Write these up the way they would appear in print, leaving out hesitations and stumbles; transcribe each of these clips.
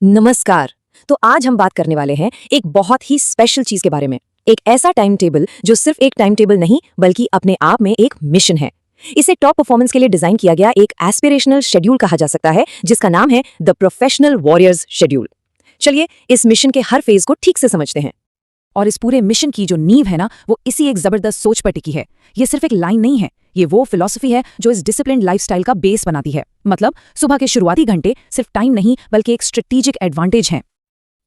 नमस्कार। तो आज हम बात करने वाले हैं एक बहुत ही स्पेशल चीज के बारे में। एक ऐसा टाइम टेबल जो सिर्फ एक टाइम टेबल नहीं बल्कि अपने आप में एक मिशन है। इसे टॉप परफॉर्मेंस के लिए डिजाइन किया गया एक एस्पिरेशनल शेड्यूल कहा जा सकता है, जिसका नाम है द प्रोफेशनल वॉरियर्स शेड्यूल। चलिए इस मिशन के हर फेज को ठीक से समझते हैं। और इस पूरे मिशन की जो नींव है ना, वो इसी एक जबरदस्त सोच पर टिकी है। ये सिर्फ एक लाइन नहीं है, ये वो फिलॉसफी है जो इस डिसिप्लिन्ड लाइफस्टाइल का बेस बनाती है। मतलब सुबह के शुरुआती घंटे सिर्फ टाइम नहीं बल्कि एक स्ट्रेटेजिक एडवांटेज है।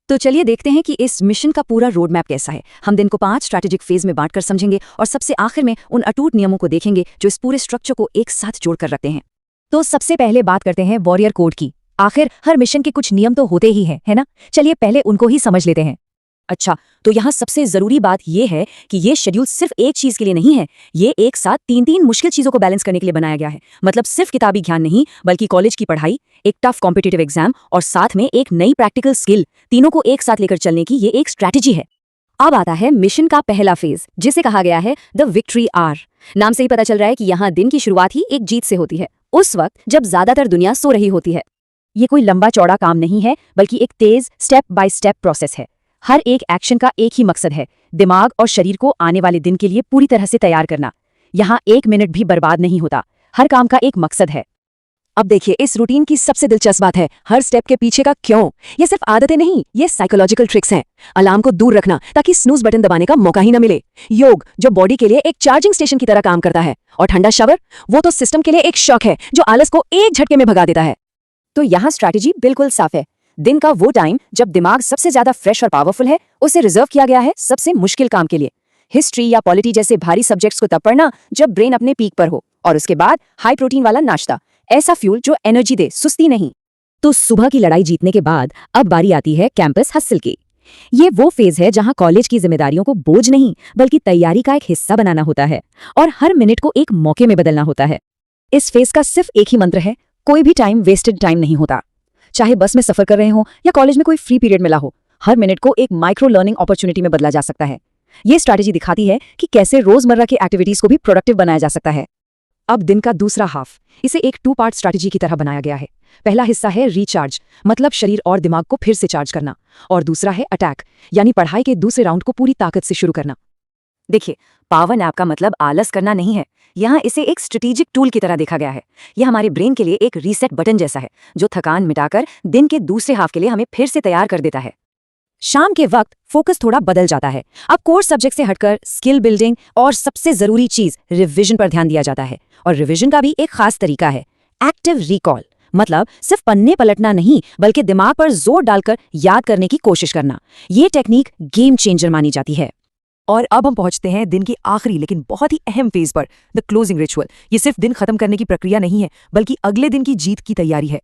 तो चलिए देखते हैं कि इस मिशन का पूरा रोड मैप कैसा है। हम दिन को 5 स्ट्रैटेजिक फेज में बांटकर समझेंगे और सबसे आखिर में उन अटूट नियमों को देखेंगे जो इस पूरे स्ट्रक्चर को एक साथ जोड़कर रखते हैं। तो सबसे पहले बात करते हैं वॉरियर कोड की। आखिर हर मिशन के कुछ नियम तो होते ही हैं, है ना? चलिए पहले उनको ही समझ लेते हैं। अच्छा, तो यहाँ सबसे जरूरी बात यह है कि ये शेड्यूल सिर्फ एक चीज के लिए नहीं है। ये एक साथ तीन मुश्किल चीजों को बैलेंस करने के लिए बनाया गया है। मतलब सिर्फ किताबी ज्ञान नहीं बल्कि कॉलेज की पढ़ाई, एक टफ कॉम्पिटिटिव एग्जाम और साथ में एक नई प्रैक्टिकल स्किल, तीनों को एक साथ लेकर चलने की ये एक स्ट्रैटेजी है। अब आता है मिशन का पहला फेज, जिसे कहा गया है द विक्ट्री आवर। नाम से ही पता चल रहा है कि यहाँ दिन की शुरुआत ही एक जीत से होती है, उस वक्त जब ज्यादातर दुनिया सो रही होती है। ये कोई लंबा चौड़ा काम नहीं है बल्कि एक तेज स्टेप बाय स्टेप प्रोसेस है। हर एक एक्शन का एक ही मकसद है, दिमाग और शरीर को आने वाले दिन के लिए पूरी तरह से तैयार करना। यहाँ 1 मिनट भी बर्बाद नहीं होता, हर काम का एक मकसद है। अब देखिए इस रूटीन की सबसे दिलचस्प बात है हर स्टेप के पीछे का क्यों। ये सिर्फ आदतें नहीं, ये साइकोलॉजिकल ट्रिक्स हैं। अलार्म को दूर रखना ताकि स्नूज बटन दबाने का मौका ही न मिले। योग जो बॉडी के लिए एक चार्जिंग स्टेशन की तरह काम करता है। और ठंडा शावर वो तो सिस्टम के लिए एक शॉक है जो आलस को एक झटके में भगा देता है। तो यहाँ स्ट्रैटेजी बिल्कुल साफ है। दिन का वो टाइम जब दिमाग सबसे ज्यादा फ्रेश और पावरफुल है, उसे रिजर्व किया गया है सबसे मुश्किल काम के लिए। हिस्ट्री या पॉलिटी जैसे भारी सब्जेक्ट्स को तब पढ़ना जब ब्रेन अपने पीक पर हो, और उसके बाद हाई प्रोटीन वाला नाश्ता, ऐसा फ्यूल जो एनर्जी दे, सुस्ती नहीं। तो सुबह की लड़ाई जीतने के बाद अब बारी आती है कैंपस हसल की। ये वो फेज है जहां कॉलेज की जिम्मेदारियों को बोझ नहीं बल्कि तैयारी का एक हिस्सा बनाना होता है और हर मिनट को एक मौके में बदलना होता है। इस फेज का सिर्फ एक ही मंत्र है, कोई भी टाइम वेस्टेड टाइम नहीं होता। चाहे बस में सफर कर रहे हो या कॉलेज में कोई फ्री पीरियड मिला हो, हर मिनट को एक माइक्रो लर्निंग अपॉर्चुनिटी में बदला जा सकता है। ये स्ट्रैटेजी दिखाती है कि कैसे रोजमर्रा की एक्टिविटीज को भी प्रोडक्टिव बनाया जा सकता है। अब दिन का दूसरा हाफ, इसे एक 2 पार्ट स्ट्रैटेजी की तरह बनाया गया है। पहला हिस्सा है रिचार्ज, मतलब शरीर और दिमाग को फिर से चार्ज करना, और दूसरा है अटैक, यानी पढ़ाई के दूसरे राउंड को पूरी ताकत से शुरू करना। देखिए, पावर नैप का मतलब आलस करना नहीं है। यहाँ इसे एक स्ट्रेटेजिक टूल की तरह देखा गया है। यह हमारे ब्रेन के लिए एक रीसेट बटन जैसा है जो थकान मिटाकर दिन के दूसरे हाफ के लिए हमें फिर से तैयार कर देता है। शाम के वक्त फोकस थोड़ा बदल जाता है। अब कोर्स सब्जेक्ट से हटकर स्किल बिल्डिंग और सबसे जरूरी चीज रिवीजन पर ध्यान दिया जाता है। और रिवीजन का भी एक खास तरीका है, एक्टिव रिकॉल। मतलब सिर्फ पन्ने पलटना नहीं बल्कि दिमाग पर जोर डालकर याद करने की कोशिश करना। ये टेक्निक गेम चेंजर मानी जाती है। और अब हम पहुंचते हैं दिन की आखिरी लेकिन बहुत ही अहम फेज पर, द क्लोजिंग रिचुअल। ये सिर्फ दिन खत्म करने की प्रक्रिया नहीं है बल्कि अगले दिन की जीत की तैयारी है।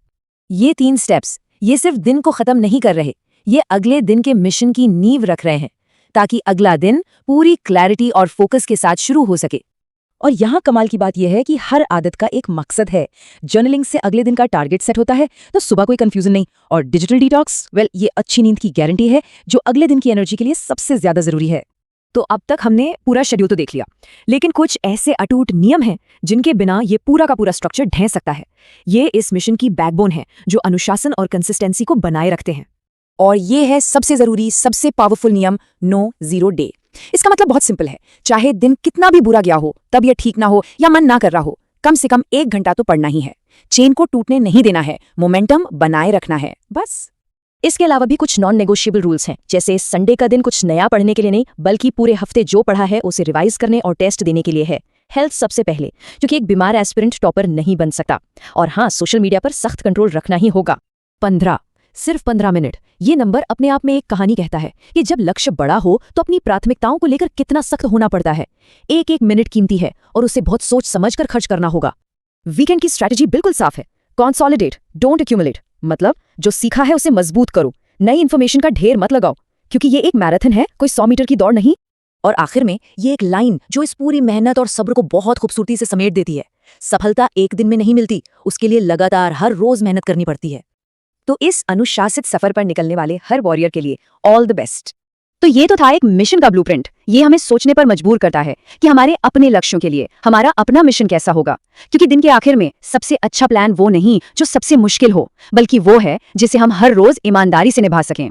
ये 3 स्टेप्स, ये सिर्फ दिन को खत्म नहीं कर रहे, ये अगले दिन के मिशन की नींव रख रहे हैं ताकि अगला दिन पूरी क्लैरिटी और फोकस के साथ शुरू हो सके। और यहाँ कमाल की बात यह है कि हर आदत का एक मकसद है। जर्नलिंग से अगले दिन का टारगेट सेट होता है तो सुबह कोई कंफ्यूजन नहीं। और डिजिटल डिटॉक्स, वेल, ये अच्छी नींद की गारंटी है जो अगले दिन की एनर्जी के लिए सबसे ज्यादा जरूरी है। तो अब तक हमने पूरा शेड्यूल तो देख लिया, लेकिन कुछ ऐसे अटूट नियम हैं जिनके बिना ये पूरा का पूरा स्ट्रक्चर ढह सकता है। ये इस मिशन की बैकबोन है जो अनुशासन और कंसिस्टेंसी को बनाए रखते हैं। और ये है सबसे जरूरी, सबसे पावरफुल नियम, नो जीरो डे। इसका मतलब बहुत सिंपल है, चाहे दिन कितना भी बुरा गया हो, तबीयत ठीक ना हो या मन ना कर रहा हो, कम से कम 1 घंटा तो पढ़ना ही है। चेन को टूटने नहीं देना है, मोमेंटम बनाए रखना है, बस। इसके अलावा भी कुछ नॉन नेगोशिएबल रूल्स हैं, जैसे संडे का दिन कुछ नया पढ़ने के लिए नहीं बल्कि पूरे हफ्ते जो पढ़ा है उसे रिवाइज करने और टेस्ट देने के लिए है। हेल्थ सबसे पहले, क्योंकि एक बीमार एस्पिरेंट टॉपर नहीं बन सकता। और हाँ, सोशल मीडिया पर सख्त कंट्रोल रखना ही होगा। 15, सिर्फ 15 मिनट, ये नंबर अपने आप में एक कहानी कहता है कि जब लक्ष्य बड़ा हो तो अपनी प्राथमिकताओं को लेकर कितना सख्त होना पड़ता है। एक मिनट कीमती है और उसे बहुत सोच समझकर खर्च करना होगा। वीकेंड की स्ट्रैटेजी बिल्कुल साफ है, कंसोलिडेट, डोंट एक्यूमुलेट। मतलब जो सीखा है उसे मजबूत करो, नई इंफॉर्मेशन का ढेर मत लगाओ, क्योंकि ये एक मैराथन है, कोई 100 मीटर की दौड़ नहीं। और आखिर में ये एक लाइन जो इस पूरी मेहनत और सब्र को बहुत खूबसूरती से समेट देती है, सफलता एक दिन में नहीं मिलती, उसके लिए लगातार हर रोज मेहनत करनी पड़ती है। तो इस अनुशासित सफर पर निकलने वाले हर वॉरियर के लिए ऑल द बेस्ट। तो ये तो था एक मिशन का ब्लूप्रिंट। ये हमें सोचने पर मजबूर करता है कि हमारे अपने लक्ष्यों के लिए हमारा अपना मिशन कैसा होगा, क्योंकि दिन के आखिर में सबसे अच्छा प्लान वो नहीं जो सबसे मुश्किल हो, बल्कि वो है जिसे हम हर रोज ईमानदारी से निभा सकें।